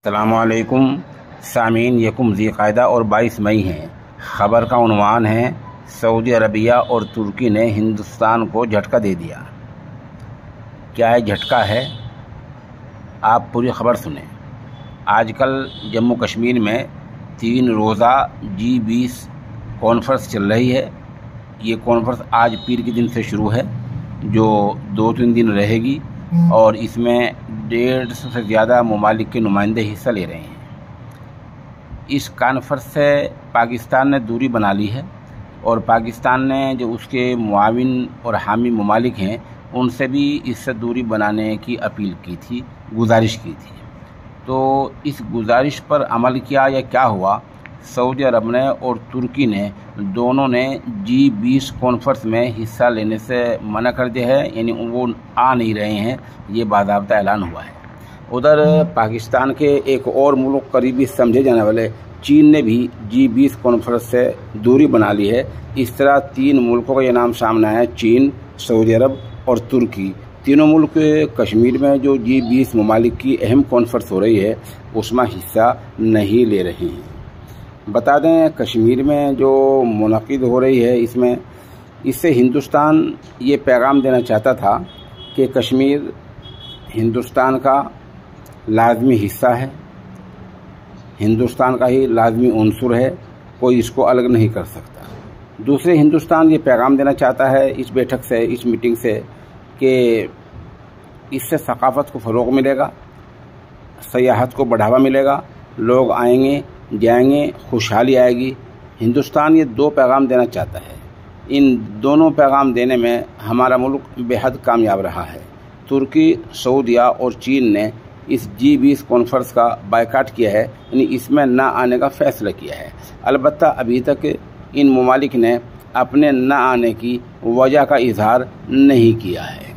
السلام علیکم سامعین، یکم ذی قعدہ اور 22 مئی ہیں۔ خبر کا عنوان ہے سعودی عربیہ اور ترکی نے ہندوستان کو جھٹکا دے دیا۔ کیا یہ جھٹکا ہے؟ آپ پوری خبر سنیں۔ آج کل جموں کشمیر میں 3 روزہ G20 کانفرنس چل رہی ہے۔ یہ کانفرنس آج پیر کے دن سے شروع ہے، جو 2-3 دن رہے گی، اور اس میں 150 سے زیادہ ممالک کے نمائندے حصہ لے رہے ہیں۔ اس کانفرنس سے پاکستان نے دوری بنا لی ہے، اور پاکستان نے جو اس کے معاون اور حامی ممالک ہیں ان سے بھی اس سے دوری بنانے کی اپیل کی تھی، گزارش کی تھی۔ تو اس گزارش پر عمل کیا یا کیا ہوا؟ سعودی عرب نے اور ترکی نے دونوں نے G20 کانفرنس میں حصہ لینے سے منع کر دیا ہے، یعنی وہ آ نہیں رہے ہیں، یہ باضابطہ اعلان ہوا ہے۔ ادھر پاکستان کے ایک اور ملک قریبی سمجھے جانے والے چین نے بھی G20 کانفرنس سے دوری بنا لی ہے۔ اس طرح 3 ملکوں کا یہ نام سامنے آیا ہے، چین، سعودی عرب اور ترکی۔ تینوں ملک کشمیر میں جو G20 ممالک کی اہم کانفرنس ہو رہی ہے اس میں حصہ نہیں لے رہے ہیں۔ بتا دیں، کشمیر میں جو منعقد ہو رہی ہے اس سے ہندوستان یہ پیغام دینا چاہتا تھا کہ کشمیر ہندوستان کا لازمی حصہ ہے، ہندوستان کا ہی لازمی عنصر ہے، کوئی اس کو الگ نہیں کر سکتا۔ دوسرے، ہندوستان یہ پیغام دینا چاہتا ہے اس بیٹھک سے، اس میٹنگ سے، کہ اس سے ثقافت کو فروغ ملے گا، سیاحت کو بڑھاوا ملے گا، لوگ آئیں گے جائیں گے، خوشحالی آئے گی۔ ہندوستان یہ 2 پیغام دینا چاہتا ہے۔ ان دونوں پیغام دینے میں ہمارا ملک بے حد کامیاب رہا ہے۔ ترکی، سعودیہ اور چین نے اس G20 کانفرنس کا بائیکاٹ کیا ہے، یعنی اس میں نہ آنے کا فیصلہ کیا ہے۔ البتہ ابھی تک ان ممالک نے اپنے نہ آنے کی وجہ کا اظہار نہیں کیا ہے۔